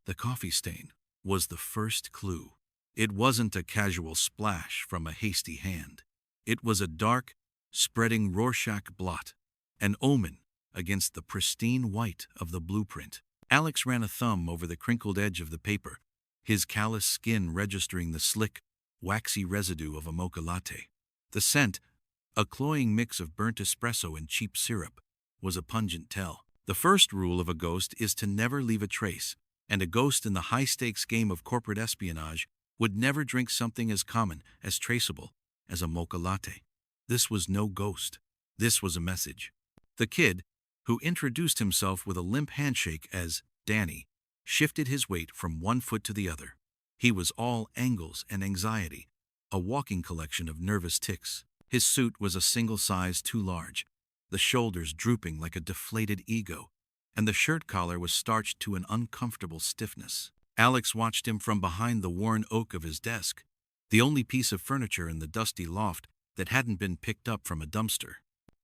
The coffee stain was the first clue. It wasn't a casual splash from a hasty hand. It was a dark, spreading Rorschach blot, an omen against the pristine white of the blueprint. Alex ran a thumb over the crinkled edge of the paper, his callous skin registering the slick, waxy residue of a mocha latte. The scent, a cloying mix of burnt espresso and cheap syrup, was a pungent tell. The first rule of a ghost is to never leave a trace, and a ghost in the high-stakes game of corporate espionage would never drink something as common, as traceable, as a mocha latte. This was no ghost. This was a message. The kid, who introduced himself with a limp handshake as Danny, shifted his weight from one foot to the other. He was all angles and anxiety, a walking collection of nervous tics. His suit was a single size too large, the shoulders drooping like a deflated ego, and the shirt collar was starched to an uncomfortable stiffness. Alex watched him from behind the worn oak of his desk, the only piece of furniture in the dusty loft that hadn't been picked up from a dumpster.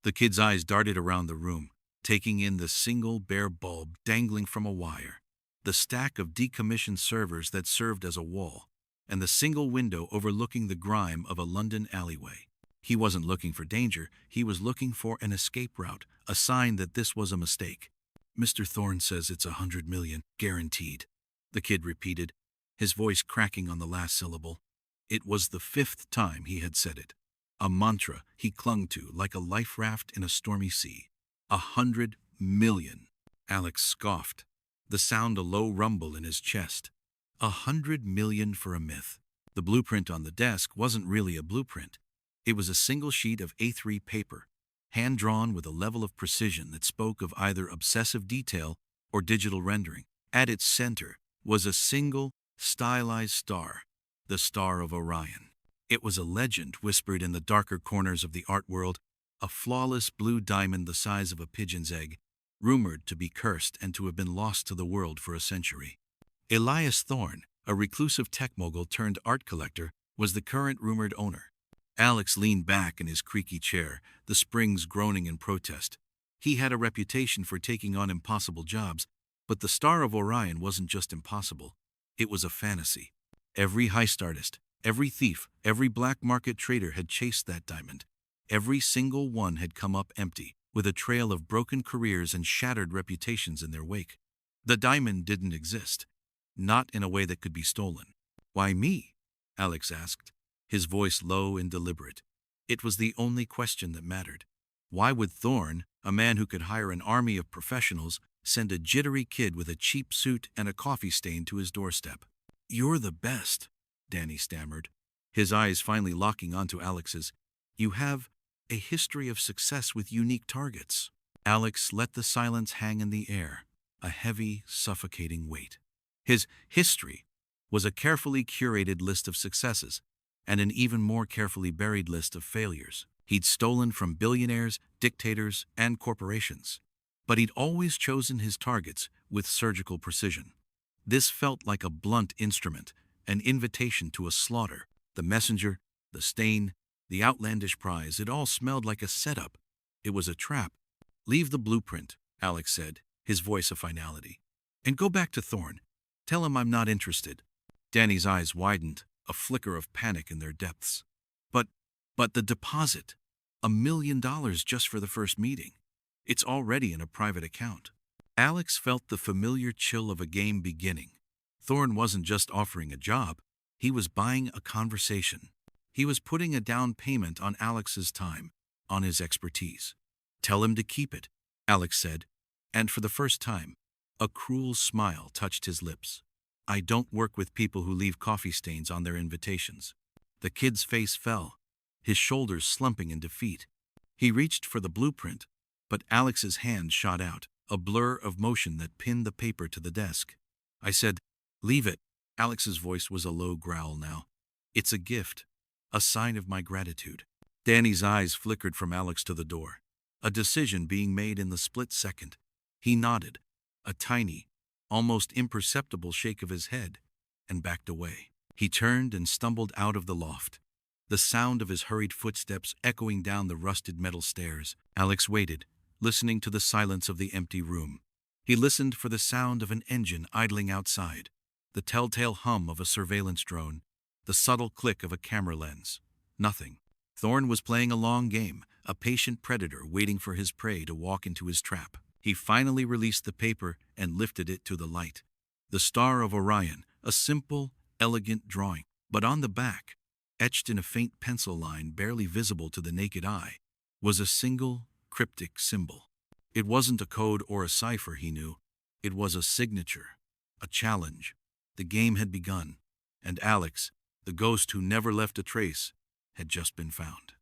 The kid's eyes darted around the room, taking in the single bare bulb dangling from a wire, the stack of decommissioned servers that served as a wall, and the single window overlooking the grime of a London alleyway. He wasn't looking for danger, he was looking for an escape route, a sign that this was a mistake. "Mr. Thorne says it's 100 million, guaranteed," the kid repeated, his voice cracking on the last syllable. It was the 5th time he had said it, a mantra he clung to like a life raft in a stormy sea. 100 million. Alex scoffed, the sound a low rumble in his chest. 100 million for a myth. The blueprint on the desk wasn't really a blueprint. It was a single sheet of A3 paper, hand-drawn with a level of precision that spoke of either obsessive detail or digital rendering. At its center was a single, stylized star, the Star of Orion. It was a legend whispered in the darker corners of the art world, a flawless blue diamond the size of a pigeon's egg, rumored to be cursed and to have been lost to the world for a century. Elias Thorne, a reclusive tech mogul turned art collector, was the current rumored owner. Alex leaned back in his creaky chair, the springs groaning in protest. He had a reputation for taking on impossible jobs, but the Star of Orion wasn't just impossible. It was a fantasy. Every heist artist, every thief, every black market trader had chased that diamond. Every single one had come up empty, with a trail of broken careers and shattered reputations in their wake. The diamond didn't exist, not in a way that could be stolen. "Why me?" Alex asked, his voice low and deliberate. It was the only question that mattered. Why would Thorne, a man who could hire an army of professionals, send a jittery kid with a cheap suit and a coffee stain to his doorstep? "You're the best," Danny stammered, his eyes finally locking onto Alex's. "You have a history of success with unique targets." Alex let the silence hang in the air, a heavy, suffocating weight. His history was a carefully curated list of successes, and an even more carefully buried list of failures. He'd stolen from billionaires, dictators, and corporations. But he'd always chosen his targets with surgical precision. This felt like a blunt instrument, an invitation to a slaughter. The messenger, the stain, the outlandish prize, it all smelled like a setup. It was a trap. "Leave the blueprint," Alex said, his voice a finality. "And go back to Thorne. Tell him I'm not interested." Danny's eyes widened, a flicker of panic in their depths. But the deposit, $1 million just for the first meeting. It's already in a private account." Alex felt the familiar chill of a game beginning. Thorne wasn't just offering a job, he was buying a conversation. He was putting a down payment on Alex's time, on his expertise. "Tell him to keep it," Alex said, and for the first time, a cruel smile touched his lips. "I don't work with people who leave coffee stains on their invitations." The kid's face fell, his shoulders slumping in defeat. He reached for the blueprint, but Alex's hand shot out, a blur of motion that pinned the paper to the desk. "I said, leave it." Alex's voice was a low growl now. "It's a gift, a sign of my gratitude." Danny's eyes flickered from Alex to the door, a decision being made in the split second. He nodded, a tiny, almost imperceptible shake of his head, and backed away. He turned and stumbled out of the loft, the sound of his hurried footsteps echoing down the rusted metal stairs. Alex waited, listening to the silence of the empty room. He listened for the sound of an engine idling outside, the telltale hum of a surveillance drone, the subtle click of a camera lens. Nothing. Thorne was playing a long game, a patient predator waiting for his prey to walk into his trap. He finally released the paper and lifted it to the light. The Star of Orion, a simple, elegant drawing, but on the back, etched in a faint pencil line barely visible to the naked eye, was a single, cryptic symbol. It wasn't a code or a cipher, he knew. It was a signature, a challenge. The game had begun, and Alex, the ghost who never left a trace, had just been found.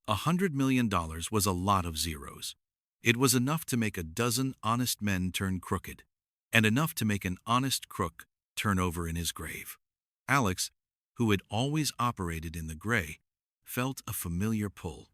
$100 million was a lot of zeros. It was enough to make a dozen honest men turn crooked, and enough to make an honest crook turn over in his grave. Alex, who had always operated in the gray, felt a familiar pull.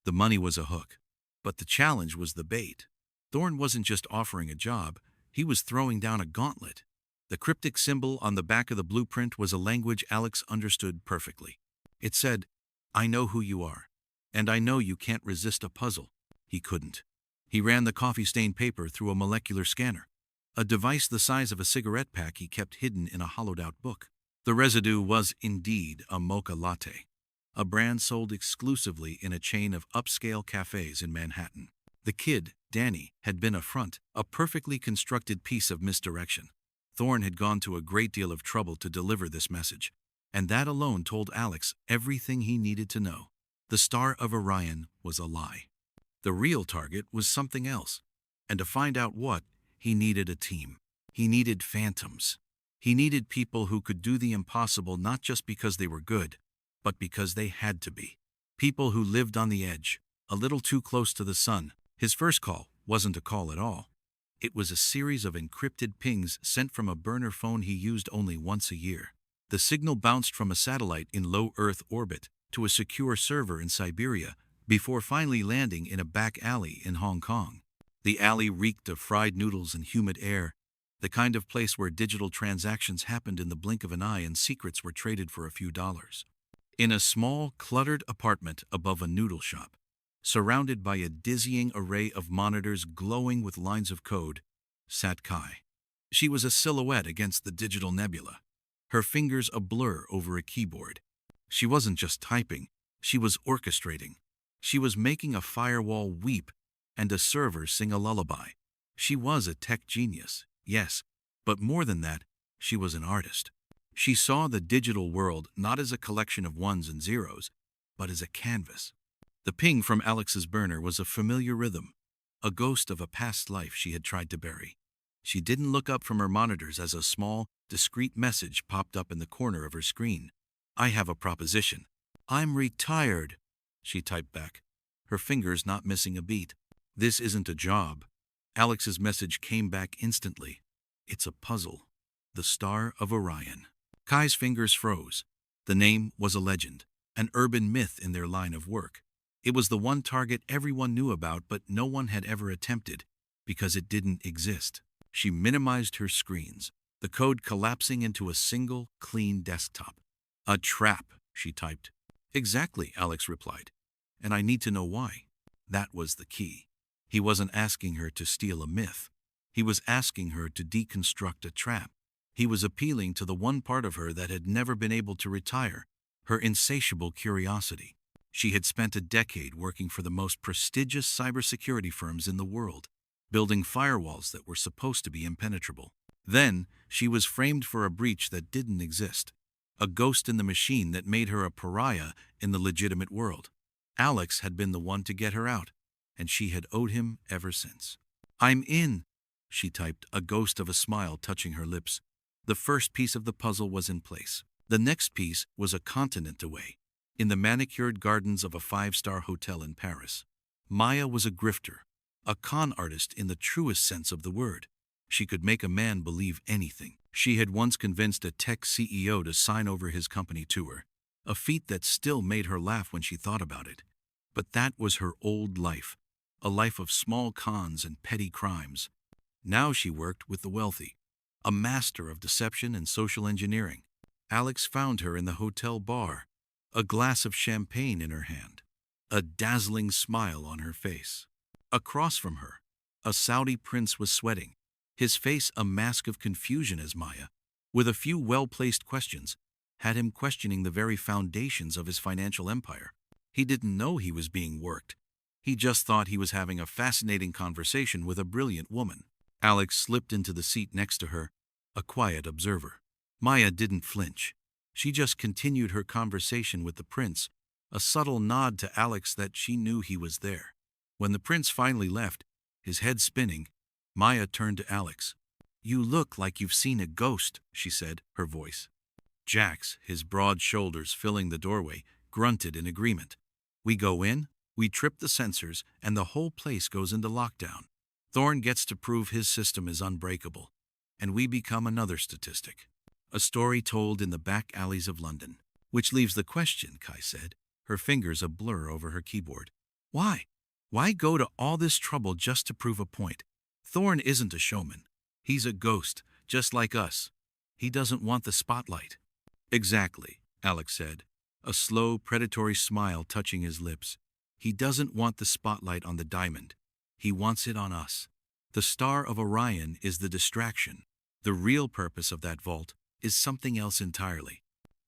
The money was a hook, but the challenge was the bait. Thorne wasn't just offering a job, he was throwing down a gauntlet. The cryptic symbol on the back of the blueprint was a language Alex understood perfectly. It said, "I know who you are, and I know you can't resist a puzzle." He couldn't. He ran the coffee-stained paper through a molecular scanner, a device the size of a cigarette pack he kept hidden in a hollowed-out book. The residue was indeed a mocha latte, a brand sold exclusively in a chain of upscale cafes in Manhattan. The kid, Danny, had been a front, a perfectly constructed piece of misdirection. Thorne had gone to a great deal of trouble to deliver this message, and that alone told Alex everything he needed to know. The Star of Orion was a lie. The real target was something else, and to find out what, he needed a team. He needed phantoms. He needed people who could do the impossible not just because they were good, but because they had to be. People who lived on the edge, a little too close to the sun. His first call wasn't a call at all. It was a series of encrypted pings sent from a burner phone he used only once a year. The signal bounced from a satellite in low Earth orbit to a secure server in Siberia before finally landing in a back alley in Hong Kong. The alley reeked of fried noodles and humid air, the kind of place where digital transactions happened in the blink of an eye and secrets were traded for a few dollars. In a small, cluttered apartment above a noodle shop, surrounded by a dizzying array of monitors glowing with lines of code, sat Kai. She was a silhouette against the digital nebula, her fingers a blur over a keyboard. She wasn't just typing, she was orchestrating. She was making a firewall weep and a server sing a lullaby. She was a tech genius, yes, but more than that, she was an artist. She saw the digital world not as a collection of ones and zeros, but as a canvas. The ping from Alex's burner was a familiar rhythm, a ghost of a past life she had tried to bury. She didn't look up from her monitors as a small, discreet message popped up in the corner of her screen. "I have a proposition." "I'm retired," she typed back, her fingers not missing a beat. "This isn't a job." Alex's message came back instantly. "It's a puzzle. The Star of Orion." Kai's fingers froze. The name was a legend, an urban myth in their line of work. It was the one target everyone knew about, but no one had ever attempted, because it didn't exist. She minimized her screens, the code collapsing into a single, clean desktop. "A trap," she typed. "Exactly," Alex replied. "And I need to know why." That was the key. He wasn't asking her to steal a myth. He was asking her to deconstruct a trap. He was appealing to the one part of her that had never been able to retire, her insatiable curiosity. She had spent a decade working for the most prestigious cybersecurity firms in the world, building firewalls that were supposed to be impenetrable. Then, she was framed for a breach that didn't exist, a ghost in the machine that made her a pariah in the legitimate world. Alex had been the one to get her out, and she had owed him ever since. "I'm in," she typed, a ghost of a smile touching her lips. The first piece of the puzzle was in place. The next piece was a continent away, in the manicured gardens of a five-star hotel in Paris. Maya was a grifter, a con artist in the truest sense of the word. She could make a man believe anything. She had once convinced a tech CEO to sign over his company to her, a feat that still made her laugh when she thought about it. But that was her old life, a life of small cons and petty crimes. Now she worked with the wealthy, a master of deception and social engineering. Alex found her in the hotel bar, a glass of champagne in her hand, a dazzling smile on her face. Across from her, a Saudi prince was sweating, his face a mask of confusion as Maya, with a few well-placed questions, had him questioning the very foundations of his financial empire. He didn't know he was being worked. He just thought he was having a fascinating conversation with a brilliant woman. Alex slipped into the seat next to her, a quiet observer. Maya didn't flinch. She just continued her conversation with the prince, a subtle nod to Alex that she knew he was there. When the prince finally left, his head spinning, Maya turned to Alex. "You look like you've seen a ghost," she said, her voice. Jax, his broad shoulders filling the doorway, grunted in agreement. "We go in, we trip the sensors, and the whole place goes into lockdown. Thorn gets to prove his system is unbreakable, and we become another statistic. A story told in the back alleys of London." "Which leaves the question," Kai said, her fingers a blur over her keyboard. "Why? Why go to all this trouble just to prove a point? Thorn isn't a showman. He's a ghost, just like us. He doesn't want the spotlight." "Exactly," Alex said, a slow, predatory smile touching his lips. "He doesn't want the spotlight on the diamond. He wants it on us. The Star of Orion is the distraction. The real purpose of that vault is something else entirely.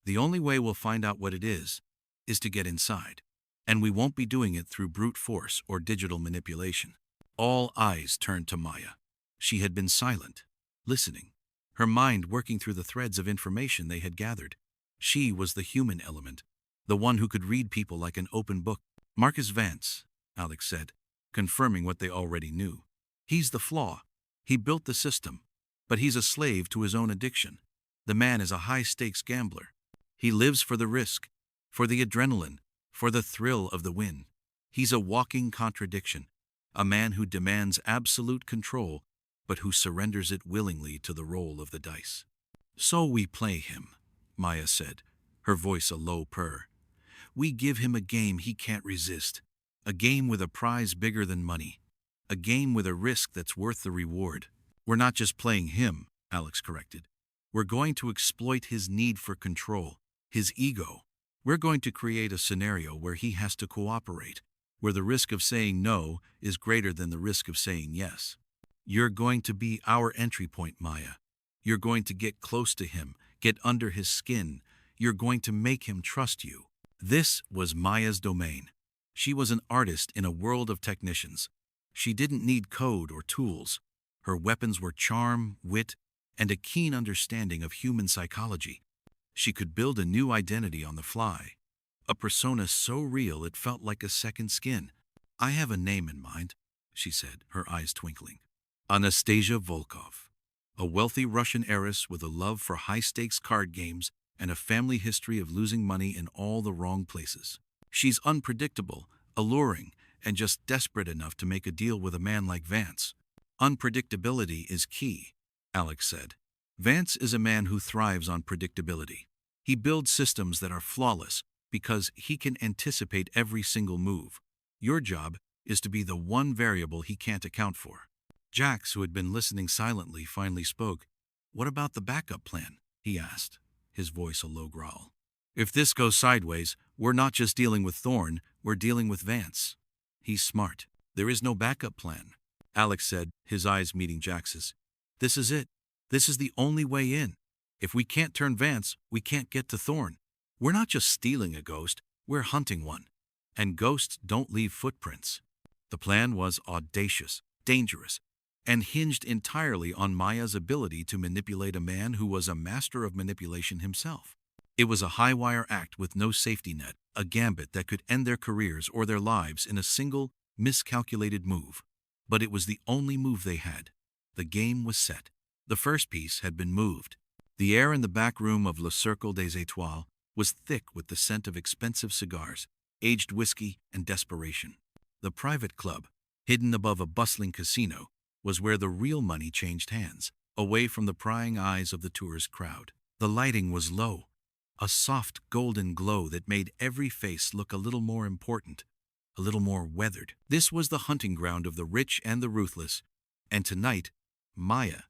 The only way we'll find out what it is to get inside. And we won't be doing it through brute force or digital manipulation." All eyes turned to Maya. She had been silent, listening, her mind working through the threads of information they had gathered. She was the human element, the one who could read people like an open book. "Marcus Vance," Alex said, confirming what they already knew. "He's the flaw. He built the system, but he's a slave to his own addiction. The man is a high-stakes gambler. He lives for the risk, for the adrenaline, for the thrill of the win. He's a walking contradiction, a man who demands absolute control, but who surrenders it willingly to the roll of the dice." "So we play him," Maya said, her voice a low purr. "We give him a game he can't resist, a game with a prize bigger than money, a game with a risk that's worth the reward." "We're not just playing him," Alex corrected. "We're going to exploit his need for control, his ego. We're going to create a scenario where he has to cooperate, where the risk of saying no is greater than the risk of saying yes. You're going to be our entry point, Maya. You're going to get close to him, get under his skin. You're going to make him trust you." This was Maya's domain. She was an artist in a world of technicians. She didn't need code or tools. Her weapons were charm, wit, and a keen understanding of human psychology. She could build a new identity on the fly, a persona so real it felt like a second skin. "I have a name in mind," she said, her eyes twinkling. "Anastasia Volkov, a wealthy Russian heiress with a love for high-stakes card games and a family history of losing money in all the wrong places. She's unpredictable, alluring, and just desperate enough to make a deal with a man like Vance." "Unpredictability is key," Alex said. "Vance is a man who thrives on predictability. He builds systems that are flawless because he can anticipate every single move. Your job is to be the one variable he can't account for." Jax, who had been listening silently, finally spoke. "What about the backup plan?" he asked, his voice a low growl. "If this goes sideways, we're not just dealing with Thorn, we're dealing with Vance. He's smart. There is no backup plan," Alex said, his eyes meeting Jax's. "This is it. This is the only way in. If we can't turn Vance, we can't get to Thorn. We're not just stealing a ghost, we're hunting one. And ghosts don't leave footprints." The plan was audacious, dangerous, and hinged entirely on Maya's ability to manipulate a man who was a master of manipulation himself. It was a high-wire act with no safety net, a gambit that could end their careers or their lives in a single, miscalculated move. But it was the only move they had. The game was set. The first piece had been moved. The air in the back room of Le Cercle des Étoiles was thick with the scent of expensive cigars, aged whiskey, and desperation. The private club, hidden above a bustling casino, was where the real money changed hands, away from the prying eyes of the tourist crowd. The lighting was low, a soft golden glow that made every face look a little more important, a little more weathered. This was the hunting ground of the rich and the ruthless, and tonight, Maya,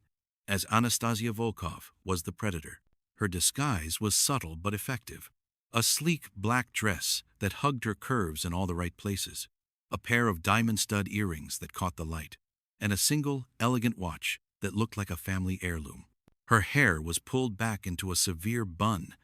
as Anastasia Volkov, was the predator. Her disguise was subtle but effective. A sleek black dress that hugged her curves in all the right places, a pair of diamond stud earrings that caught the light, and a single, elegant watch that looked like a family heirloom. Her hair was pulled back into a severe bun,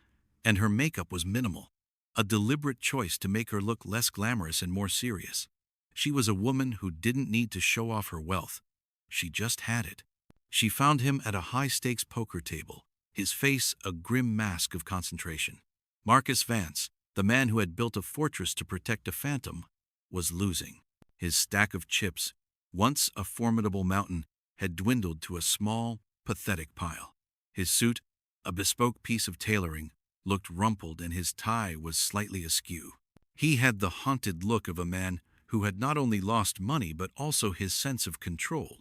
and her makeup was minimal, a deliberate choice to make her look less glamorous and more serious. She was a woman who didn't need to show off her wealth. She just had it. She found him at a high-stakes poker table, his face a grim mask of concentration. Marcus Vance, the man who had built a fortress to protect a phantom, was losing. His stack of chips, once a formidable mountain, had dwindled to a small, pathetic pile. His suit, a bespoke piece of tailoring, looked rumpled and his tie was slightly askew. He had the haunted look of a man who had not only lost money but also his sense of control.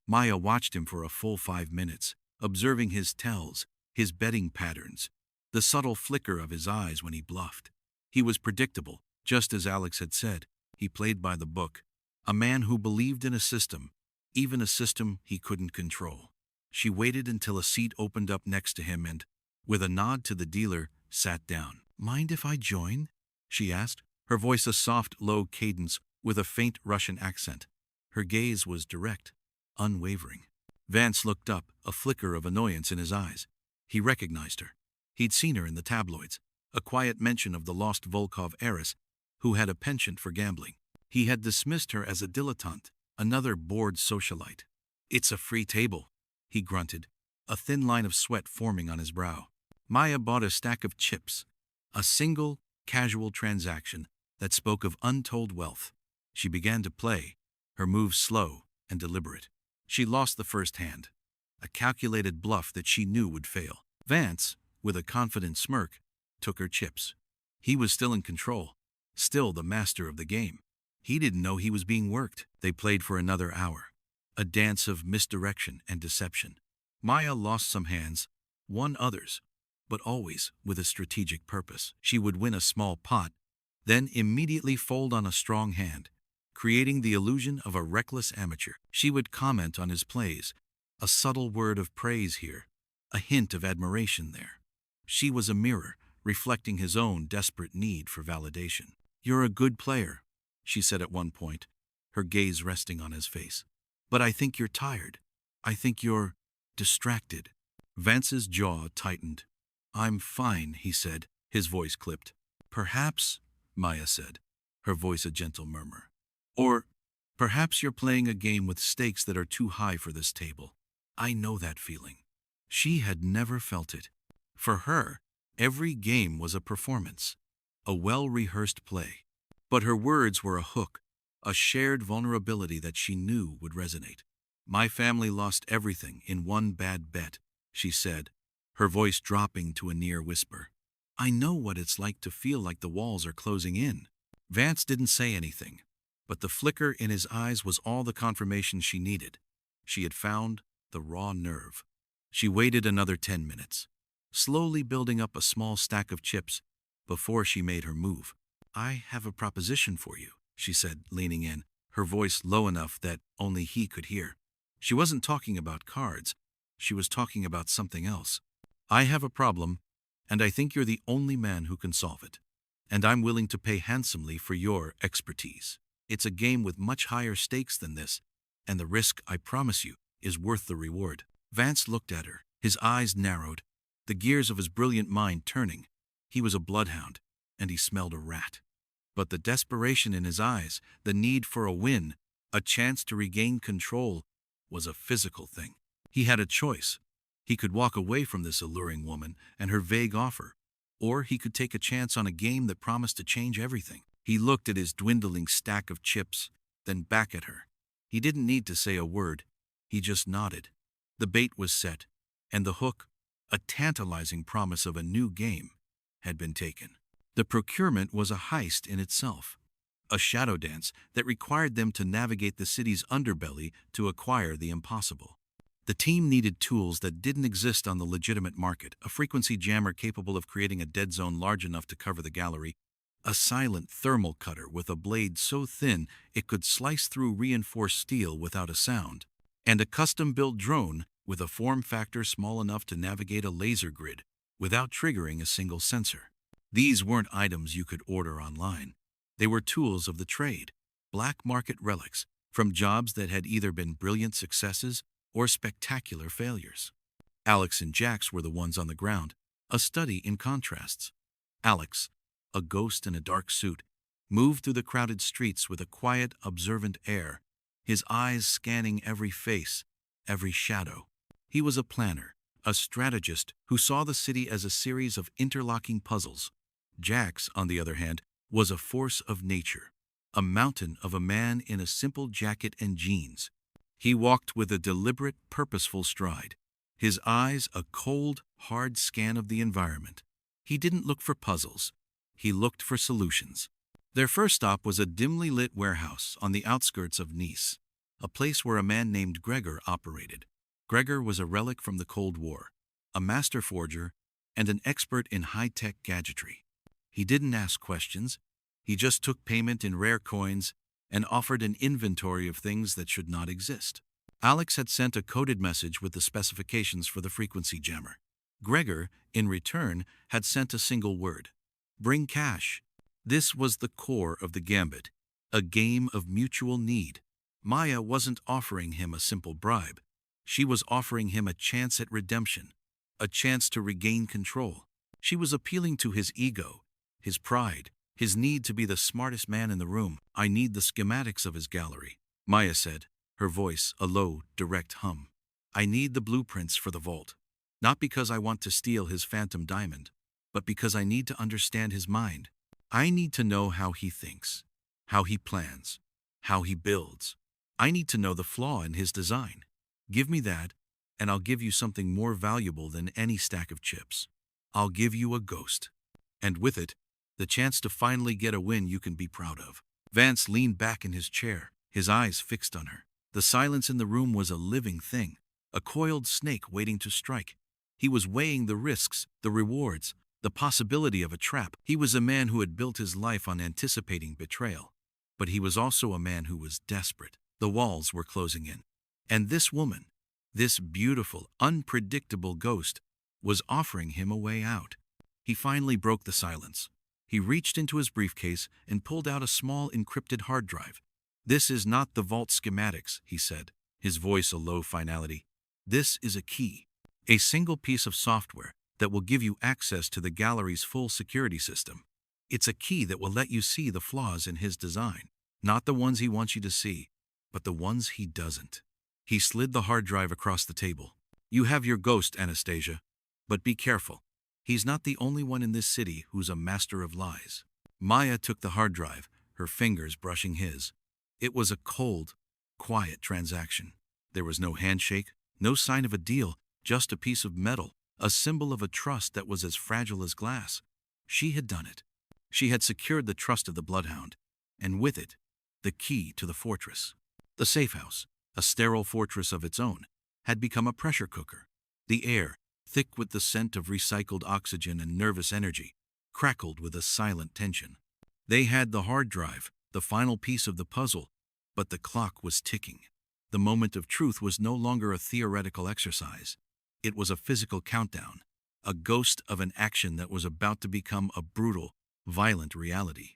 Maya watched him for a full 5 minutes, observing his tells, his betting patterns, the subtle flicker of his eyes when he bluffed. He was predictable, just as Alex had said. He played by the book, a man who believed in a system, even a system he couldn't control. She waited until a seat opened up next to him and, with a nod to the dealer, sat down. "Mind if I join?" she asked, her voice a soft, low cadence with a faint Russian accent. Her gaze was direct, unwavering. Vance looked up, a flicker of annoyance in his eyes. He recognized her. He'd seen her in the tabloids, a quiet mention of the lost Volkov heiress who had a penchant for gambling. He had dismissed her as a dilettante, another bored socialite. "It's a free table," he grunted, a thin line of sweat forming on his brow. Maya bought a stack of chips, a single, casual transaction that spoke of untold wealth. She began to play, her moves slow and deliberate. She lost the first hand, a calculated bluff that she knew would fail. Vance, with a confident smirk, took her chips. He was still in control, still the master of the game. He didn't know he was being worked. They played for another hour, a dance of misdirection and deception. Maya lost some hands, won others, but always with a strategic purpose. She would win a small pot, then immediately fold on a strong hand, creating the illusion of a reckless amateur. She would comment on his plays, a subtle word of praise here, a hint of admiration there. She was a mirror, reflecting his own desperate need for validation. "You're a good player," she said at one point, her gaze resting on his face. "But I think you're tired. I think you're distracted." Vance's jaw tightened. "I'm fine," he said, his voice clipped. "Perhaps," Maya said, her voice a gentle murmur. "Or perhaps you're playing a game with stakes that are too high for this table. I know that feeling." She had never felt it. For her, every game was a performance, a well-rehearsed play. But her words were a hook, a shared vulnerability that she knew would resonate. "My family lost everything in one bad bet," she said, her voice dropping to a near whisper. "I know what it's like to feel like the walls are closing in." Vance didn't say anything, but the flicker in his eyes was all the confirmation she needed. She had found the raw nerve. She waited another 10 minutes, slowly building up a small stack of chips before she made her move. "I have a proposition for you," she said, leaning in, her voice low enough that only he could hear. She wasn't talking about cards. She was talking about something else. "I have a problem, and I think you're the only man who can solve it. And I'm willing to pay handsomely for your expertise. It's a game with much higher stakes than this, and the risk, I promise you, is worth the reward." Vance looked at her, his eyes narrowed, the gears of his brilliant mind turning. He was a bloodhound, and he smelled a rat. But the desperation in his eyes, the need for a win, a chance to regain control, was a physical thing. He had a choice. He could walk away from this alluring woman and her vague offer, or he could take a chance on a game that promised to change everything. He looked at his dwindling stack of chips, then back at her. He didn't need to say a word. He just nodded. The bait was set, and the hook, a tantalizing promise of a new game, had been taken. The procurement was a heist in itself, a shadow dance that required them to navigate the city's underbelly to acquire the impossible. The team needed tools that didn't exist on the legitimate market, a frequency jammer capable of creating a dead zone large enough to cover the gallery, a silent thermal cutter with a blade so thin it could slice through reinforced steel without a sound, and a custom-built drone with a form factor small enough to navigate a laser grid without triggering a single sensor. These weren't items you could order online. They were tools of the trade, black market relics from jobs that had either been brilliant successes or spectacular failures. Alex and Jax were the ones on the ground, a study in contrasts. Alex, a ghost in a dark suit, moved through the crowded streets with a quiet, observant air, his eyes scanning every face, every shadow. He was a planner, a strategist who saw the city as a series of interlocking puzzles. Jax, on the other hand, was a force of nature, a mountain of a man in a simple jacket and jeans. He walked with a deliberate, purposeful stride, his eyes a cold, hard scan of the environment. He didn't look for puzzles. He looked for solutions. Their first stop was a dimly lit warehouse on the outskirts of Nice, a place where a man named Gregor operated. Gregor was a relic from the Cold War, a master forger, and an expert in high-tech gadgetry. He didn't ask questions. He just took payment in rare coins and offered an inventory of things that should not exist. Alex had sent a coded message with the specifications for the frequency jammer. Gregor, in return, had sent a single word: bring cash. This was the core of the gambit, a game of mutual need. Maya wasn't offering him a simple bribe. She was offering him a chance at redemption, a chance to regain control. She was appealing to his ego, his pride, his need to be the smartest man in the room. I need the schematics of his gallery, Maya said, her voice a low, direct hum. I need the blueprints for the vault, not because I want to steal his phantom diamond, but because I need to understand his mind. I need to know how he thinks, how he plans, how he builds. I need to know the flaw in his design. Give me that, and I'll give you something more valuable than any stack of chips. I'll give you a ghost. And with it, the chance to finally get a win you can be proud of. Vance leaned back in his chair, his eyes fixed on her. The silence in the room was a living thing, a coiled snake waiting to strike. He was weighing the risks, the rewards, the possibility of a trap. He was a man who had built his life on anticipating betrayal. But he was also a man who was desperate. The walls were closing in. And this woman, this beautiful, unpredictable ghost, was offering him a way out. He finally broke the silence. He reached into his briefcase and pulled out a small encrypted hard drive. This is not the vault schematics, he said, his voice a low finality. This is a key, a single piece of software that will give you access to the gallery's full security system. It's a key that will let you see the flaws in his design, not the ones he wants you to see, but the ones he doesn't. He slid the hard drive across the table. You have your ghost, Anastasia, but be careful. He's not the only one in this city who's a master of lies. Maya took the hard drive, her fingers brushing his. It was a cold, quiet transaction. There was no handshake, no sign of a deal, just a piece of metal, a symbol of a trust that was as fragile as glass. She had done it. She had secured the trust of the bloodhound, and with it, the key to the fortress. The safe house, a sterile fortress of its own, had become a pressure cooker. The air, thick with the scent of recycled oxygen and nervous energy, crackled with a silent tension. They had the hard drive, the final piece of the puzzle, but the clock was ticking. The moment of truth was no longer a theoretical exercise. It was a physical countdown, a ghost of an action that was about to become a brutal, violent reality.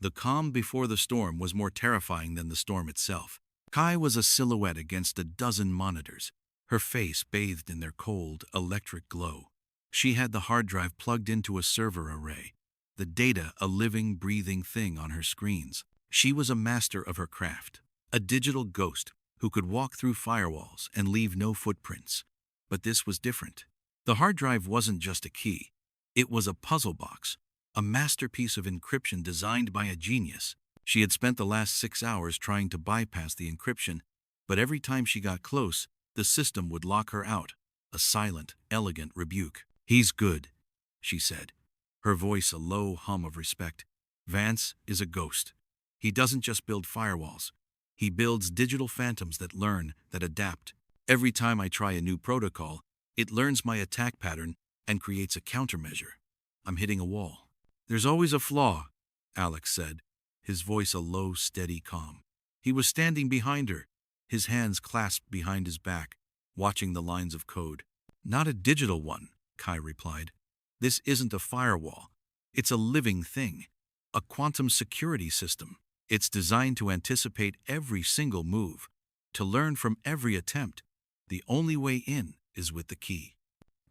The calm before the storm was more terrifying than the storm itself. Kai was a silhouette against a dozen monitors, her face bathed in their cold, electric glow. She had the hard drive plugged into a server array, the data a living, breathing thing on her screens. She was a master of her craft, a digital ghost who could walk through firewalls and leave no footprints. But this was different. The hard drive wasn't just a key. It was a puzzle box, a masterpiece of encryption designed by a genius. She had spent the last 6 hours trying to bypass the encryption, but every time she got close, the system would lock her out, a silent, elegant rebuke. He's good, she said, her voice a low hum of respect. Vance is a ghost. He doesn't just build firewalls. He builds digital phantoms that learn, that adapt. Every time I try a new protocol, it learns my attack pattern and creates a countermeasure. I'm hitting a wall. There's always a flaw, Alex said, his voice a low, steady calm. He was standing behind her, his hands clasped behind his back, watching the lines of code. Not a digital one, Kai replied. This isn't a firewall. It's a living thing, a quantum security system. It's designed to anticipate every single move, to learn from every attempt, The only way in is with the key.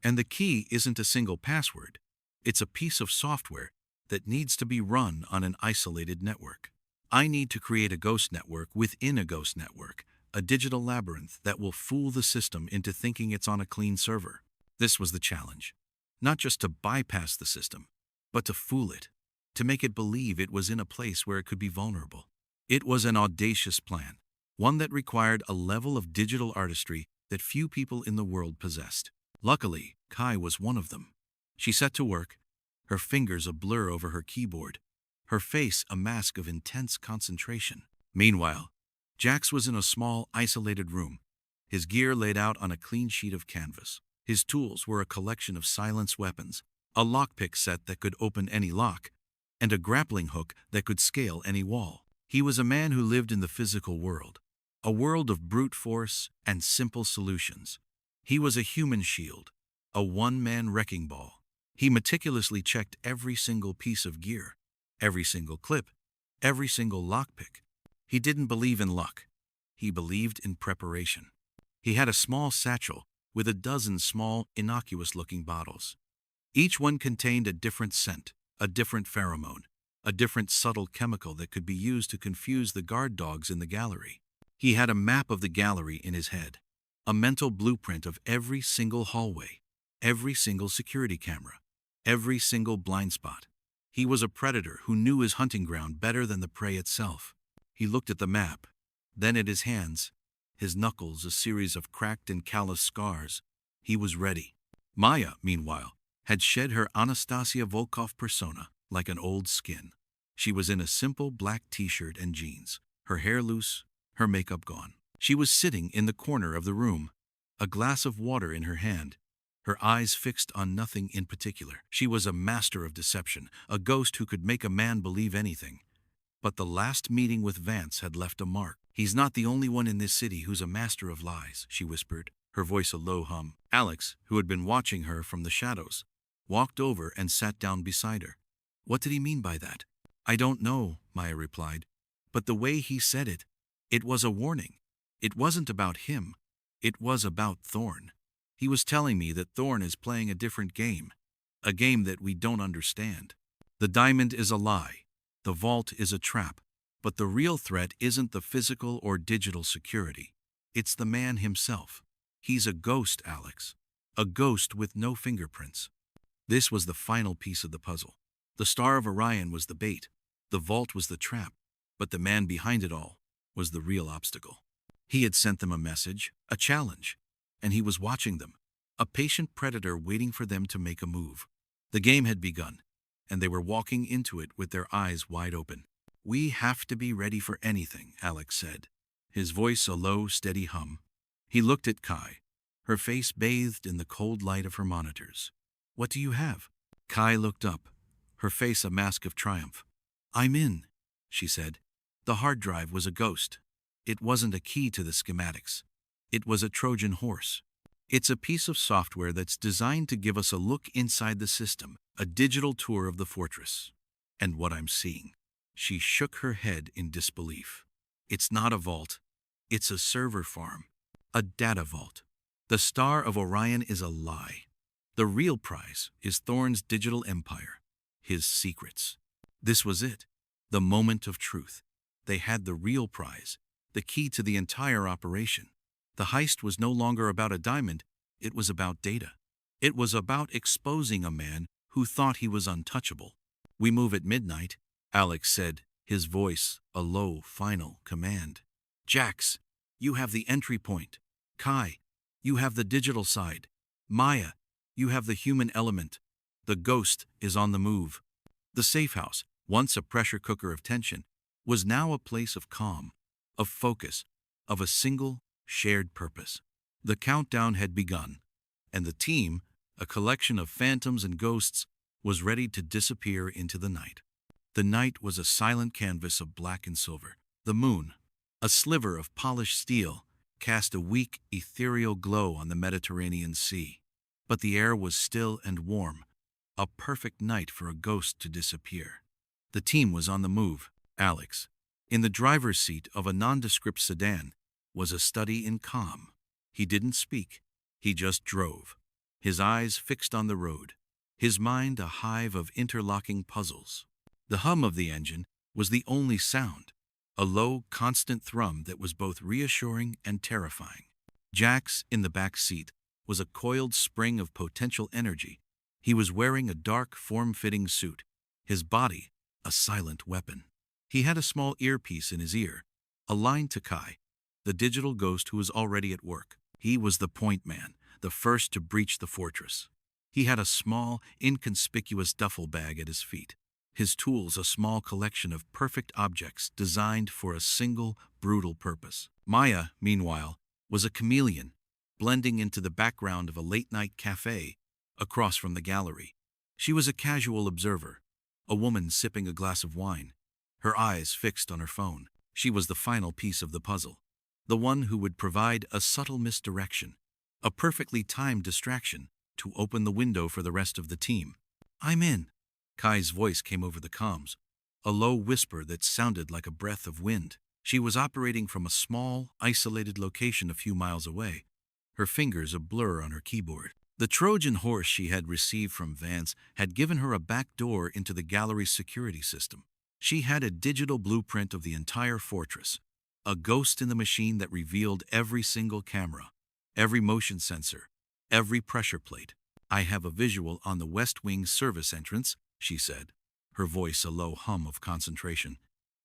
And the key isn't a single password. It's a piece of software that needs to be run on an isolated network. I need to create a ghost network within a ghost network, a digital labyrinth that will fool the system into thinking it's on a clean server. This was the challenge. Not just to bypass the system, but to fool it, to make it believe it was in a place where it could be vulnerable. It was an audacious plan, one that required a level of digital artistry that few people in the world possessed. Luckily, Kai was one of them. She set to work, her fingers a blur over her keyboard, her face a mask of intense concentration. Meanwhile, Jax was in a small, isolated room, his gear laid out on a clean sheet of canvas. His tools were a collection of silenced weapons, a lockpick set that could open any lock, and a grappling hook that could scale any wall. He was a man who lived in the physical world, a world of brute force and simple solutions. He was a human shield, a one-man wrecking ball. He meticulously checked every single piece of gear, every single clip, every single lockpick. He didn't believe in luck. He believed in preparation. He had a small satchel with a dozen small, innocuous-looking bottles. Each one contained a different scent, a different pheromone, a different subtle chemical that could be used to confuse the guard dogs in the gallery. He had a map of the gallery in his head, a mental blueprint of every single hallway, every single security camera, every single blind spot. He was a predator who knew his hunting ground better than the prey itself. He looked at the map, then at his hands, his knuckles a series of cracked and calloused scars. He was ready. Maya, meanwhile, had shed her Anastasia Volkov persona like an old skin. She was in a simple black t-shirt and jeans, her hair loose, her makeup gone. She was sitting in the corner of the room, a glass of water in her hand, her eyes fixed on nothing in particular. She was a master of deception, a ghost who could make a man believe anything. But the last meeting with Vance had left a mark. "He's not the only one in this city who's a master of lies," she whispered, her voice a low hum. Alex, who had been watching her from the shadows, walked over and sat down beside her. "What did he mean by that?" "I don't know," Maya replied. "But the way he said it, it was a warning. It wasn't about him. It was about Thorn. He was telling me that Thorn is playing a different game, a game that we don't understand. The diamond is a lie. The vault is a trap. But the real threat isn't the physical or digital security. It's the man himself. He's a ghost, Alex. A ghost with no fingerprints." This was the final piece of the puzzle. The Star of Orion was the bait. The vault was the trap. But the man behind it all was the real obstacle. He had sent them a message, a challenge, and he was watching them, a patient predator waiting for them to make a move. The game had begun, and they were walking into it with their eyes wide open. "We have to be ready for anything," Alex said, his voice a low, steady hum. He looked at Kai, her face bathed in the cold light of her monitors. "What do you have?" Kai looked up, her face a mask of triumph. "I'm in," she said. The hard drive was a ghost. It wasn't a key to the schematics. It was a Trojan horse. It's a piece of software that's designed to give us a look inside the system, a digital tour of the fortress. And what I'm seeing. She shook her head in disbelief. It's not a vault. It's a server farm. A data vault. The Star of Orion is a lie. The real prize is Thorn's digital empire, his secrets. This was it. The moment of truth. They had the real prize, the key to the entire operation. The heist was no longer about a diamond, it was about data. It was about exposing a man who thought he was untouchable. "We move at midnight," Alex said, his voice a low, final command. "Jax, you have the entry point. Kai, you have the digital side. Maya, you have the human element. The ghost is on the move." The safe house, once a pressure cooker of tension, was now a place of calm, of focus, of a single, shared purpose. The countdown had begun, and the team, a collection of phantoms and ghosts, was ready to disappear into the night. The night was a silent canvas of black and silver. The moon, a sliver of polished steel, cast a weak, ethereal glow on the Mediterranean Sea. But the air was still and warm, a perfect night for a ghost to disappear. The team was on the move. Alex, in the driver's seat of a nondescript sedan, was a study in calm. He didn't speak. He just drove, his eyes fixed on the road, his mind a hive of interlocking puzzles. The hum of the engine was the only sound, a low, constant thrum that was both reassuring and terrifying. Jax, in the back seat, was a coiled spring of potential energy. He was wearing a dark, form-fitting suit, his body a silent weapon. He had a small earpiece in his ear, aligned to Kai, the digital ghost who was already at work. He was the point man, the first to breach the fortress. He had a small, inconspicuous duffel bag at his feet, his tools a small collection of perfect objects designed for a single, brutal purpose. Maya, meanwhile, was a chameleon, blending into the background of a late-night cafe across from the gallery. She was a casual observer, a woman sipping a glass of wine, her eyes fixed on her phone. She was the final piece of the puzzle, the one who would provide a subtle misdirection, a perfectly timed distraction to open the window for the rest of the team. "I'm in." Kai's voice came over the comms, a low whisper that sounded like a breath of wind. She was operating from a small, isolated location a few miles away, her fingers a blur on her keyboard. The Trojan horse she had received from Vance had given her a back door into the gallery's security system. She had a digital blueprint of the entire fortress, a ghost in the machine that revealed every single camera, every motion sensor, every pressure plate. "I have a visual on the West Wing service entrance," she said, her voice a low hum of concentration.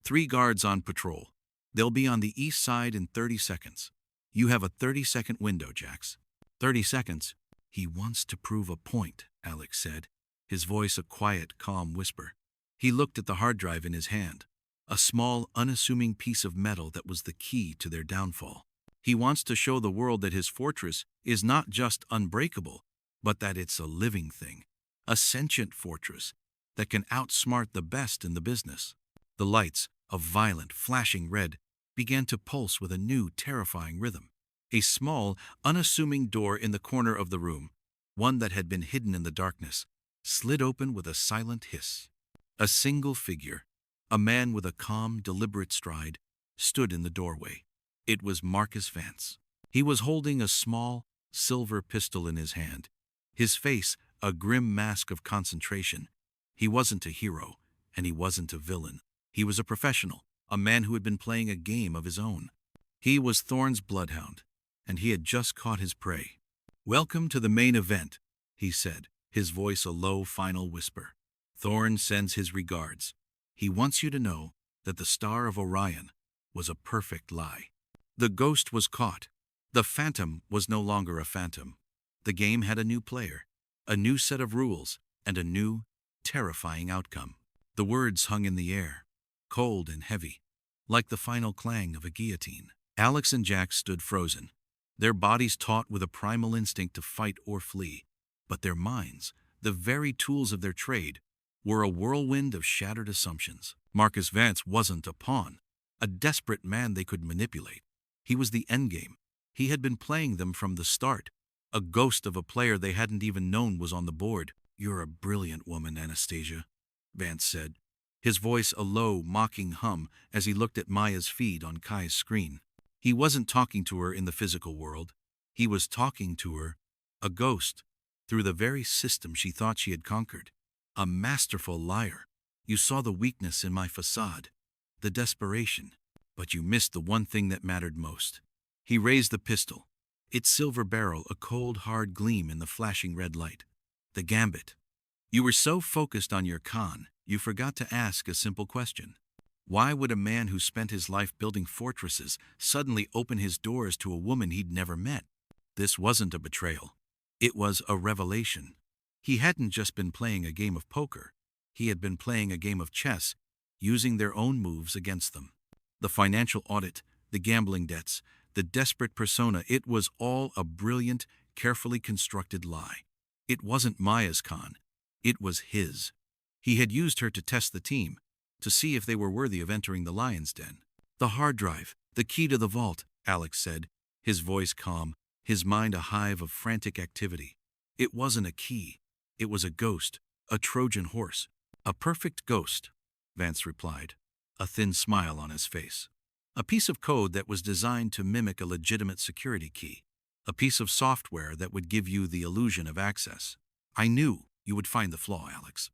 "3 guards on patrol. They'll be on the east side in 30 seconds. You have a 30-second window, Jax." 30 seconds? "He wants to prove a point," Alex said, his voice a quiet, calm whisper. He looked at the hard drive in his hand, a small, unassuming piece of metal that was the key to their downfall. He wants to show the world that his fortress is not just unbreakable, but that it's a living thing, a sentient fortress that can outsmart the best in the business. The lights, a violent, flashing red, began to pulse with a new, terrifying rhythm. A small, unassuming door in the corner of the room, one that had been hidden in the darkness, slid open with a silent hiss. A single figure, a man with a calm, deliberate stride, stood in the doorway. It was Marcus Vance. He was holding a small, silver pistol in his hand, his face a grim mask of concentration. He wasn't a hero, and he wasn't a villain. He was a professional, a man who had been playing a game of his own. He was Thorne's bloodhound, and he had just caught his prey. "Welcome to the main event," he said, his voice a low, final whisper. "Thorne sends his regards. He wants you to know that the Star of Orion was a perfect lie." The ghost was caught. The phantom was no longer a phantom. The game had a new player, a new set of rules, and a new, terrifying outcome. The words hung in the air, cold and heavy, like the final clang of a guillotine. Alex and Jack stood frozen, their bodies taut with a primal instinct to fight or flee, but their minds, the very tools of their trade, were a whirlwind of shattered assumptions. Marcus Vance wasn't a pawn, a desperate man they could manipulate. He was the endgame. He had been playing them from the start, a ghost of a player they hadn't even known was on the board. "You're a brilliant woman, Anastasia," Vance said, his voice a low, mocking hum as he looked at Maya's feed on Kai's screen. He wasn't talking to her in the physical world. He was talking to her, a ghost, through the very system she thought she had conquered. "A masterful liar. You saw the weakness in my facade, the desperation, but you missed the one thing that mattered most." He raised the pistol, its silver barrel a cold, hard gleam in the flashing red light. "The gambit. You were so focused on your con, you forgot to ask a simple question. Why would a man who spent his life building fortresses suddenly open his doors to a woman he'd never met?" This wasn't a betrayal. It was a revelation. He hadn't just been playing a game of poker. He had been playing a game of chess, using their own moves against them. The financial audit, the gambling debts, the desperate persona, it was all a brilliant, carefully constructed lie. It wasn't Maya's con. It was his. He had used her to test the team, to see if they were worthy of entering the lion's den. "The hard drive, the key to the vault," Alex said, his voice calm, his mind a hive of frantic activity. "It wasn't a key. It was a ghost, a Trojan horse." "A perfect ghost," Vance replied, a thin smile on his face. "A piece of code that was designed to mimic a legitimate security key. a piece of software that would give you the illusion of access. I knew you would find the flaw, Alex.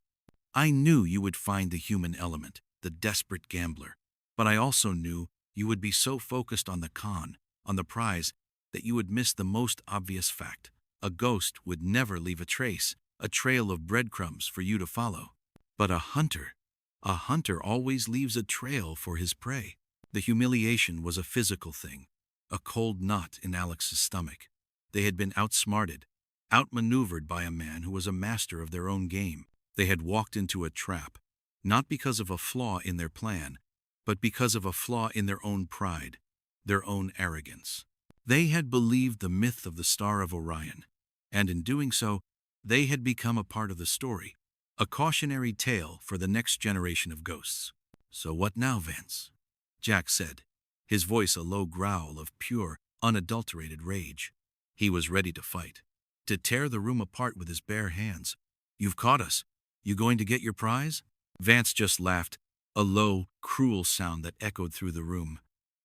I knew you would find the human element, the desperate gambler. But I also knew you would be so focused on the con, on the prize, that you would miss the most obvious fact. A ghost would never leave a trace, a trail of breadcrumbs for you to follow. But a hunter always leaves a trail for his prey. The humiliation was a physical thing, a cold knot in Alex's stomach. They had been outsmarted, outmaneuvered by a man who was a master of their own game. They had walked into a trap, not because of a flaw in their plan, but because of a flaw in their own pride, their own arrogance. They had believed the myth of the Star of Orion, and in doing so, they had become a part of the story, a cautionary tale for the next generation of ghosts. "So what now, Vance?" Jack said, his voice a low growl of pure, unadulterated rage. He was ready to fight, to tear the room apart with his bare hands. "You've caught us. You going to get your prize?" Vance just laughed, a low, cruel sound that echoed through the room.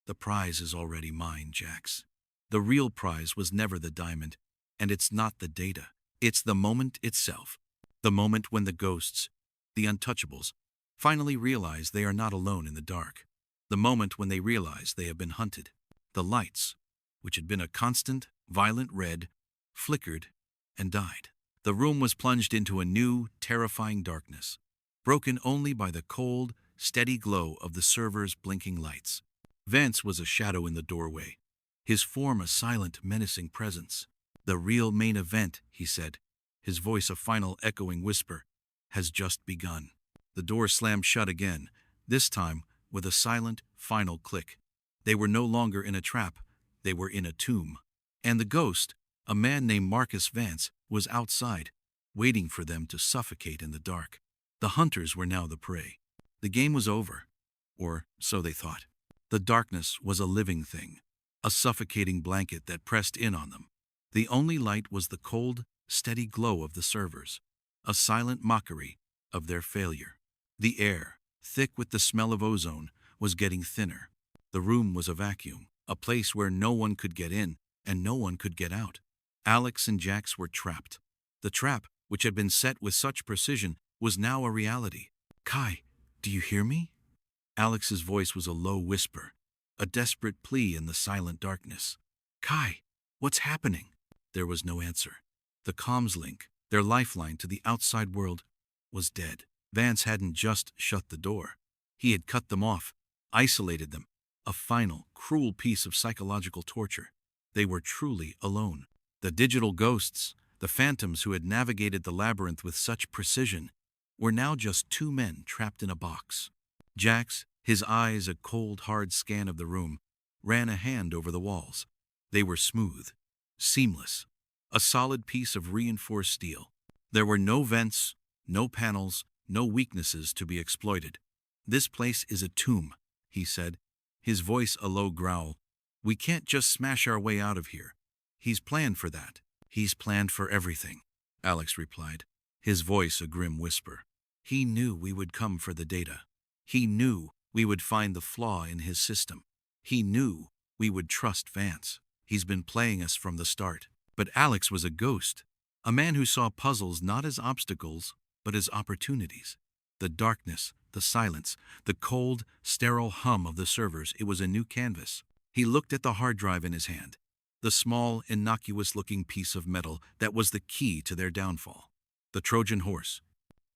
"The prize is already mine, Jax. The real prize was never the diamond, and it's not the data. It's the moment itself. The moment when the ghosts, the untouchables, finally realize they are not alone in the dark. The moment when they realize they have been hunted. The lights, which had been a constant, violent red, flickered and died. The room was plunged into a new, terrifying darkness, broken only by the cold, steady glow of the server's blinking lights. Vance was a shadow in the doorway, his form a silent, menacing presence. "The real main event," he said, his voice a final echoing whisper, "has just begun." The door slammed shut again, this time with a silent, final click. They were no longer in a trap, they were in a tomb. And the ghost, a man named Marcus Vance, was outside, waiting for them to suffocate in the dark. The hunters were now the prey. The game was over, or so they thought. The darkness was a living thing, a suffocating blanket that pressed in on them. The only light was the cold, steady glow of the servers, a silent mockery of their failure. The air, thick with the smell of ozone, was getting thinner. The room was a vacuum, a place where no one could get in and no one could get out. Alex and Jax were trapped. The trap, which had been set with such precision, was now a reality. "Kai, do you hear me?" Alex's voice was a low whisper, a desperate plea in the silent darkness. "Kai, what's happening?" There was no answer. The comms link, their lifeline to the outside world, was dead. Vance hadn't just shut the door. He had cut them off, isolated them, a final, cruel piece of psychological torture. They were truly alone. The digital ghosts, the phantoms who had navigated the labyrinth with such precision, were now just two men trapped in a box. Jax, his eyes a cold, hard scan of the room, ran a hand over the walls. They were smooth, seamless, a solid piece of reinforced steel. There were no vents, no panels, no weaknesses to be exploited. "This place is a tomb," he said, his voice a low growl. "We can't just smash our way out of here. He's planned for that." "He's planned for everything," Alex replied, his voice a grim whisper. "He knew we would come for the data. He knew we would find the flaw in his system. He knew we would trust Vance. He's been playing us from the start." But Alex was a ghost, a man who saw puzzles not as obstacles, but as opportunities. The darkness, the silence, the cold, sterile hum of the servers, it was a new canvas. He looked at the hard drive in his hand, the small, innocuous-looking piece of metal that was the key to their downfall. The Trojan horse.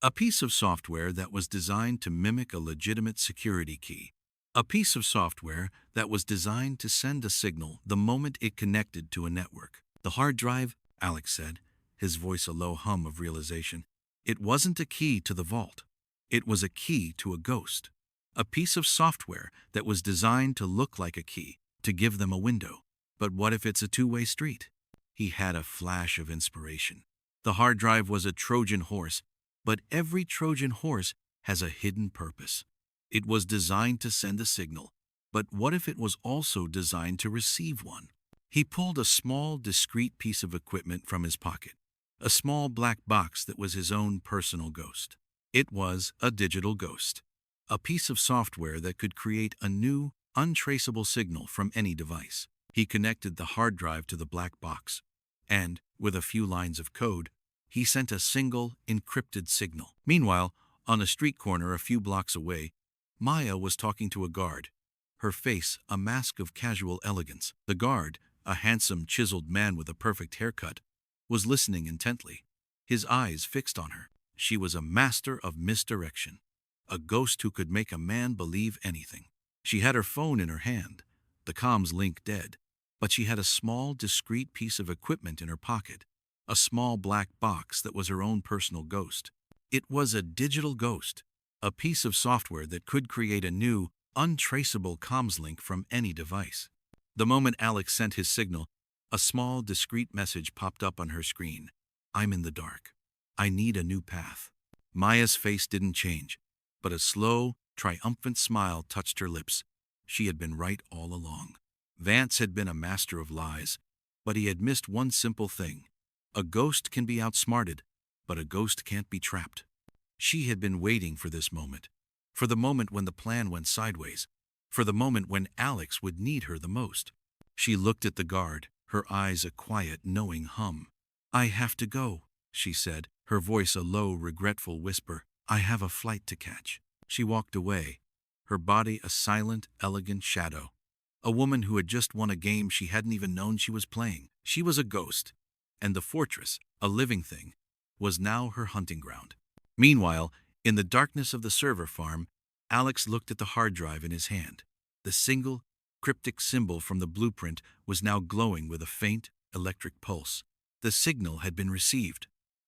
A piece of software that was designed to mimic a legitimate security key. A piece of software that was designed to send a signal the moment it connected to a network. The hard drive, Alex said, his voice a low hum of realization. It wasn't a key to the vault. It was a key to a ghost. A piece of software that was designed to look like a key, to give them a window. But what if it's a two-way street? He had a flash of inspiration. The hard drive was a Trojan horse, but every Trojan horse has a hidden purpose. It was designed to send a signal, but what if it was also designed to receive one? He pulled a small, discreet piece of equipment from his pocket, a small black box that was his own personal ghost. It was a digital ghost, a piece of software that could create a new, untraceable signal from any device. He connected the hard drive to the black box, and, with a few lines of code, he sent a single, encrypted signal. Meanwhile, on a street corner a few blocks away, Maya was talking to a guard, her face a mask of casual elegance. The guard, a handsome, chiseled man with a perfect haircut, was listening intently, his eyes fixed on her. She was a master of misdirection, a ghost who could make a man believe anything. She had her phone in her hand, the comms link dead, but she had a small, discreet piece of equipment in her pocket, a small black box that was her own personal ghost. It was a digital ghost, a piece of software that could create a new, untraceable comms link from any device. The moment Alex sent his signal, a small, discreet message popped up on her screen. "I'm in the dark. I need a new path." Maya's face didn't change, but a slow, triumphant smile touched her lips. She had been right all along. Vance had been a master of lies, but he had missed one simple thing. A ghost can be outsmarted, but a ghost can't be trapped. She had been waiting for this moment, for the moment when the plan went sideways, for the moment when Alex would need her the most. She looked at the guard, her eyes a quiet, knowing hum. "I have to go," she said, her voice a low, regretful whisper. "I have a flight to catch." She walked away, her body a silent, elegant shadow. A woman who had just won a game she hadn't even known she was playing. She was a ghost, and the fortress, a living thing, was now her hunting ground. Meanwhile, in the darkness of the server farm, Alex looked at the hard drive in his hand. The single, cryptic symbol from the blueprint was now glowing with a faint, electric pulse. The signal had been received.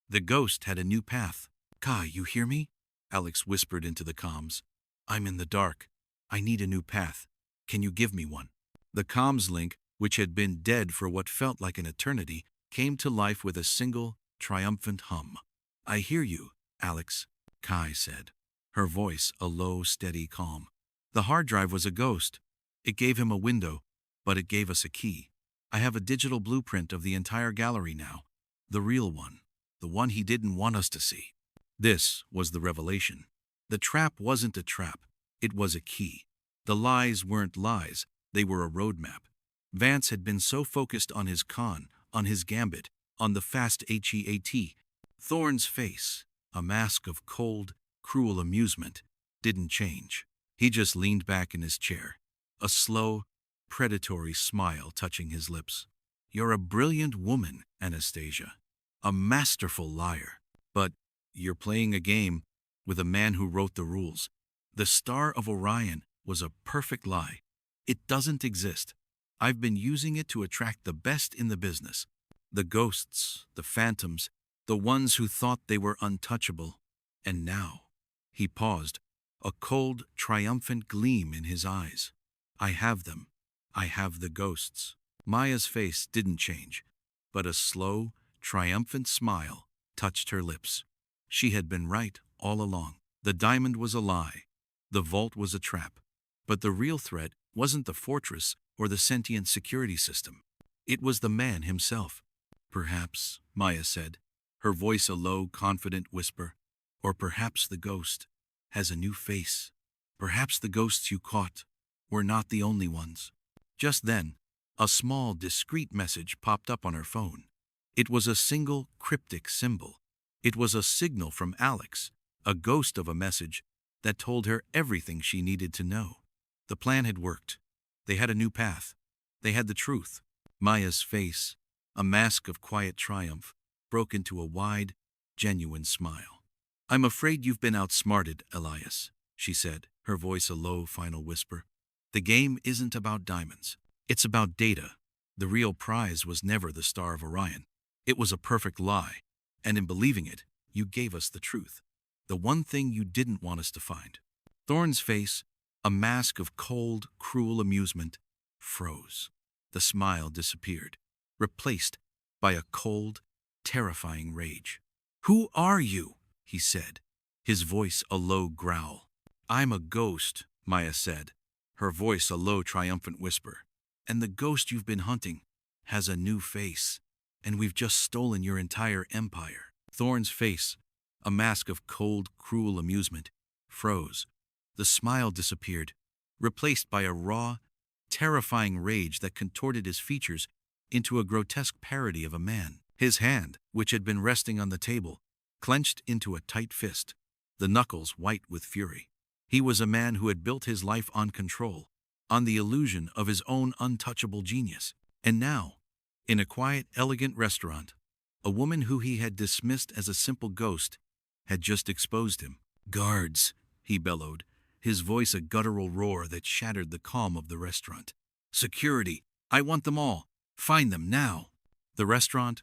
The ghost had a new path. "Kai, you hear me?" Alex whispered into the comms. "I'm in the dark. I need a new path. Can you give me one?" The comms link, which had been dead for what felt like an eternity, came to life with a single, triumphant hum. "I hear you, Alex," Kai said, her voice a low, steady calm. The hard drive was a ghost. It gave him a window, but it gave us a key. I have a digital blueprint of the entire gallery now, the real one, the one he didn't want us to see. This was the revelation. The trap wasn't a trap, it was a key. The lies weren't lies, they were a roadmap. Vance had been so focused on his con, on his gambit, on the fast HEAT. Thorne's face, a mask of cold, cruel amusement, didn't change. He just leaned back in his chair, a slow, predatory smile touching his lips. "You're a brilliant woman, Anastasia, a masterful liar, but you're playing a game with a man who wrote the rules. The Star of Orion was a perfect lie. It doesn't exist. I've been using it to attract the best in the business. The ghosts, the phantoms, the ones who thought they were untouchable. And now," he paused, a cold, triumphant gleam in his eyes. "I have them. I have the ghosts." Maya's face didn't change, but a slow, triumphant smile touched her lips. She had been right all along. The diamond was a lie. The vault was a trap. But the real threat wasn't the fortress or the sentient security system. It was the man himself. "Perhaps," Maya said, her voice a low, confident whisper, "or perhaps the ghost has a new face. Perhaps the ghosts you caught were not the only ones." Just then, a small, discreet message popped up on her phone. It was a single, cryptic symbol. It was a signal from Alex, a ghost of a message that told her everything she needed to know. The plan had worked. They had a new path. They had the truth. Maya's face, a mask of quiet triumph, broke into a wide, genuine smile. "I'm afraid you've been outsmarted, Elias," she said, her voice a low, final whisper. "The game isn't about diamonds. It's about data. The real prize was never the Star of Orion. It was a perfect lie, and in believing it, you gave us the truth. The one thing you didn't want us to find." Thorne's face, a mask of cold, cruel amusement, froze. The smile disappeared, replaced by a cold, terrifying rage. "Who are you?" he said, his voice a low growl. "I'm a ghost," Maya said, her voice a low, triumphant whisper. "And the ghost you've been hunting has a new face, and we've just stolen your entire empire." Thorne's face, a mask of cold, cruel amusement, froze. The smile disappeared, replaced by a raw, terrifying rage that contorted his features into a grotesque parody of a man. His hand, which had been resting on the table, clenched into a tight fist, the knuckles white with fury. He was a man who had built his life on control, on the illusion of his own untouchable genius. And now, in a quiet, elegant restaurant, a woman who he had dismissed as a simple ghost had just exposed him. "Guards," he bellowed, his voice a guttural roar that shattered the calm of the restaurant. "Security, I want them all. Find them now." The restaurant,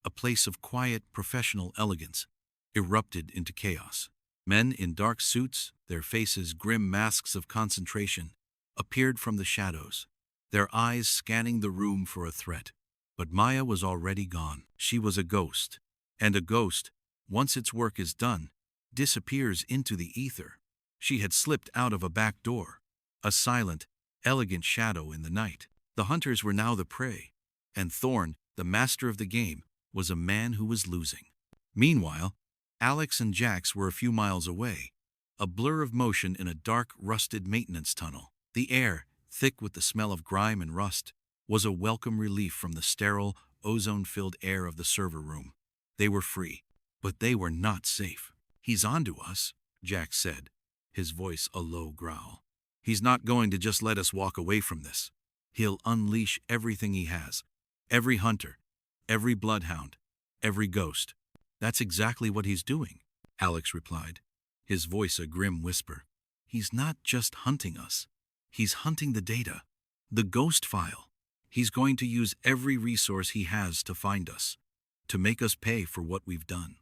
a place of quiet, professional elegance, erupted into chaos. Men in dark suits, their faces grim masks of concentration, appeared from the shadows, their eyes scanning the room for a threat. But Maya was already gone. She was a ghost. And a ghost, once its work is done, disappears into the ether. She had slipped out of a back door, a silent, elegant shadow in the night. The hunters were now the prey, and Thorn, the master of the game, was a man who was losing. Meanwhile, Alex and Jax were a few miles away, a blur of motion in a dark, rusted maintenance tunnel. The air, thick with the smell of grime and rust, was a welcome relief from the sterile, ozone-filled air of the server room. They were free, but they were not safe. "He's onto us," Jax said, his voice a low growl. "He's not going to just let us walk away from this. He'll unleash everything he has. Every hunter, every bloodhound, every ghost." "That's exactly what he's doing," Alex replied, his voice a grim whisper. "He's not just hunting us. He's hunting the data, the ghost file. He's going to use every resource he has to find us, to make us pay for what we've done."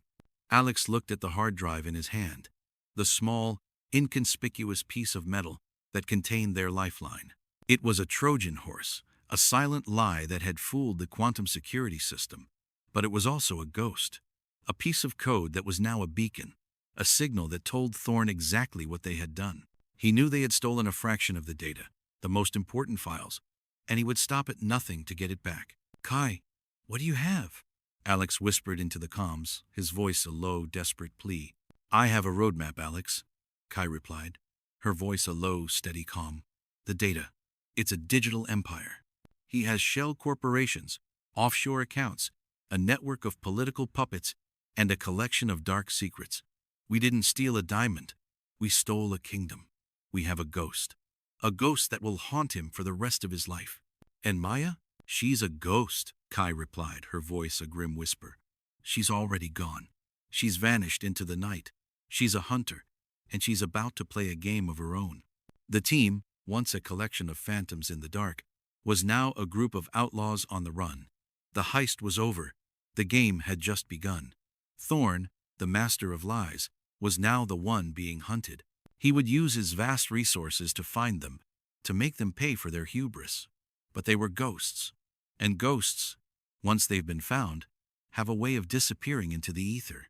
Alex looked at the hard drive in his hand, the small, inconspicuous piece of metal that contained their lifeline. It was a Trojan horse, a silent lie that had fooled the quantum security system, but it was also a ghost, a piece of code that was now a beacon, a signal that told Thorn exactly what they had done. He knew they had stolen a fraction of the data, the most important files, and he would stop at nothing to get it back. "Kai, what do you have?" Alex whispered into the comms, his voice a low, desperate plea. "I have a roadmap, Alex," Kai replied, her voice a low, steady calm. "The data. It's a digital empire. He has shell corporations, offshore accounts, a network of political puppets, and a collection of dark secrets. We didn't steal a diamond. We stole a kingdom. We have a ghost that will haunt him for the rest of his life." "And Maya? She's a ghost," Kai replied, her voice a grim whisper. "She's already gone. She's vanished into the night. She's a hunter, and she's about to play a game of her own." The team, once a collection of phantoms in the dark, was now a group of outlaws on the run. The heist was over. The game had just begun. Thorn, the master of lies, was now the one being hunted. He would use his vast resources to find them, to make them pay for their hubris. But they were ghosts. And ghosts, once they've been found, have a way of disappearing into the ether.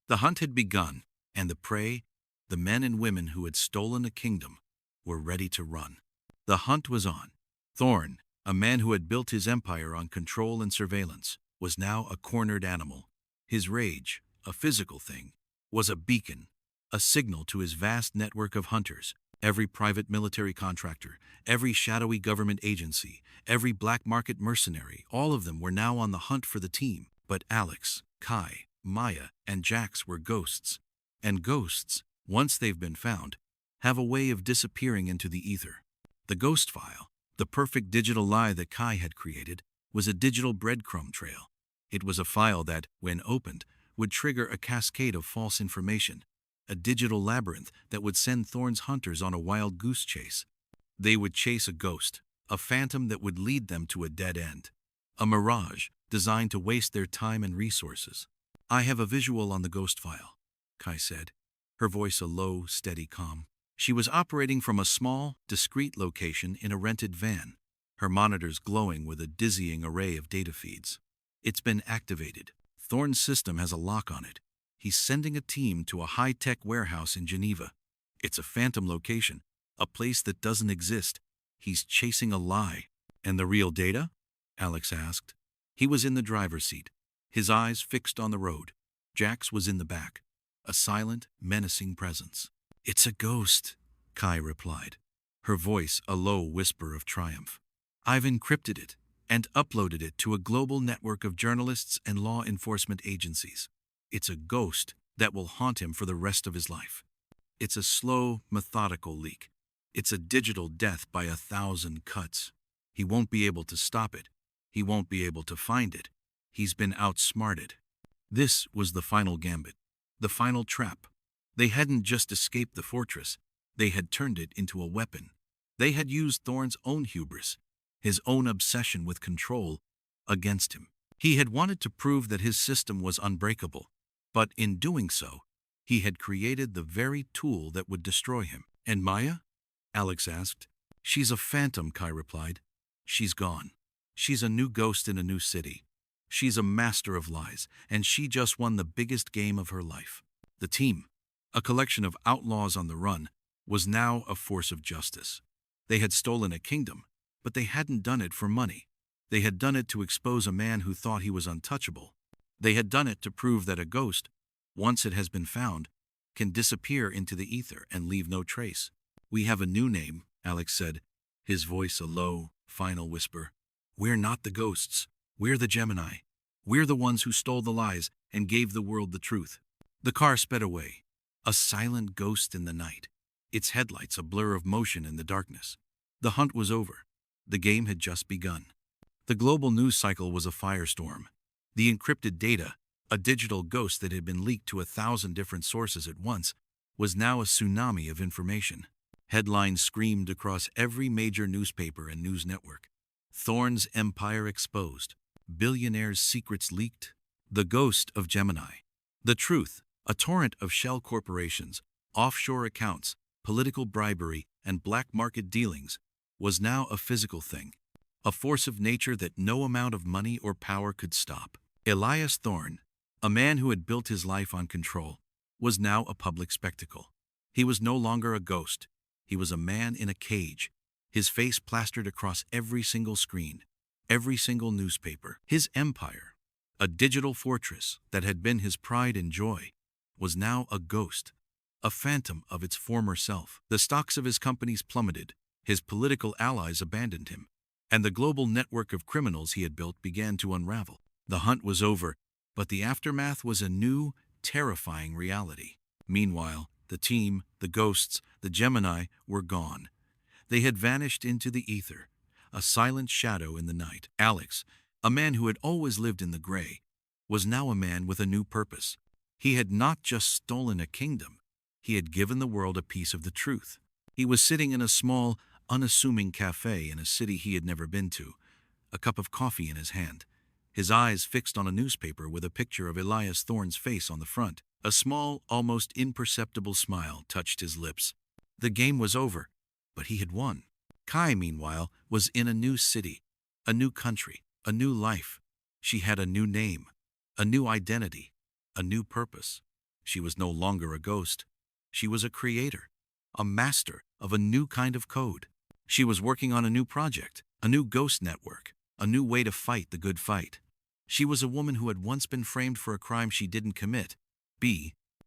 The hunt had begun, and the prey, the men and women who had stolen a kingdom, were ready to run. The hunt was on. Thorn, a man who had built his empire on control and surveillance, was now a cornered animal. His rage, a physical thing, was a beacon, a signal to his vast network of hunters. Every private military contractor, every shadowy government agency, every black market mercenary, all of them were now on the hunt for the team. But Alex, Kai, Maya, and Jax were ghosts. And ghosts, once they've been found, have a way of disappearing into the ether. The ghost file, the perfect digital lie that Kai had created, was a digital breadcrumb trail. It was a file that, when opened, would trigger a cascade of false information, a digital labyrinth that would send Thorn's hunters on a wild goose chase. They would chase a ghost, a phantom that would lead them to a dead end, a mirage designed to waste their time and resources. "I have a visual on the ghost file," Kai said, her voice a low, steady calm. She was operating from a small, discreet location in a rented van, her monitors glowing with a dizzying array of data feeds. "It's been activated. Thorn's system has a lock on it. He's sending a team to a high-tech warehouse in Geneva. It's a phantom location, a place that doesn't exist. He's chasing a lie." "And the real data?" Alex asked. He was in the driver's seat, his eyes fixed on the road. Jax was in the back, a silent, menacing presence. "It's a ghost," Kai replied, her voice a low whisper of triumph. "I've encrypted it and uploaded it to a global network of journalists and law enforcement agencies. It's a ghost that will haunt him for the rest of his life. It's a slow, methodical leak. It's a digital death by 1,000 cuts. He won't be able to stop it. He won't be able to find it. He's been outsmarted." This was the final gambit, the final trap. They hadn't just escaped the fortress, they had turned it into a weapon. They had used Thorne's own hubris, his own obsession with control, against him. He had wanted to prove that his system was unbreakable, but in doing so, he had created the very tool that would destroy him. "And Maya?" Alex asked. "She's a phantom," Kai replied. "She's gone. She's a new ghost in a new city. She's a master of lies, and she just won the biggest game of her life." The team, a collection of outlaws on the run, was now a force of justice. They had stolen a kingdom, but they hadn't done it for money. They had done it to expose a man who thought he was untouchable. They had done it to prove that a ghost, once it has been found, can disappear into the ether and leave no trace. "We have a new name," Alex said, his voice a low, final whisper. "We're not the ghosts. We're the Gemini. We're the ones who stole the lies and gave the world the truth." The car sped away, a silent ghost in the night, its headlights a blur of motion in the darkness. The hunt was over. The game had just begun. The global news cycle was a firestorm. The encrypted data, a digital ghost that had been leaked to 1,000 different sources at once, was now a tsunami of information. Headlines screamed across every major newspaper and news network. "Thorne's empire exposed. Billionaire's secrets leaked. The ghost of Gemini." The truth, a torrent of shell corporations, offshore accounts, political bribery, and black market dealings, was now a physical thing, a force of nature that no amount of money or power could stop. Elias Thorne, a man who had built his life on control, was now a public spectacle. He was no longer a ghost. He was a man in a cage, his face plastered across every single screen, every single newspaper. His empire, a digital fortress that had been his pride and joy, was now a ghost, a phantom of its former self. The stocks of his companies plummeted, his political allies abandoned him, and the global network of criminals he had built began to unravel. The hunt was over, but the aftermath was a new, terrifying reality. Meanwhile, the team, the ghosts, the Gemini were gone. They had vanished into the ether, a silent shadow in the night. Alex, a man who had always lived in the gray, was now a man with a new purpose. He had not just stolen a kingdom, he had given the world a piece of the truth. He was sitting in a small, unassuming cafe in a city he had never been to, a cup of coffee in his hand, his eyes fixed on a newspaper with a picture of Elias Thorne's face on the front. A small, almost imperceptible smile touched his lips. The game was over, but he had won. Kai, meanwhile, was in a new city, a new country, a new life. She had a new name, a new identity, a new purpose. She was no longer a ghost. She was a creator, a master of a new kind of code. She was working on a new project, a new ghost network, a new way to fight the good fight. She was a woman who had once been framed for a crime she didn't commit.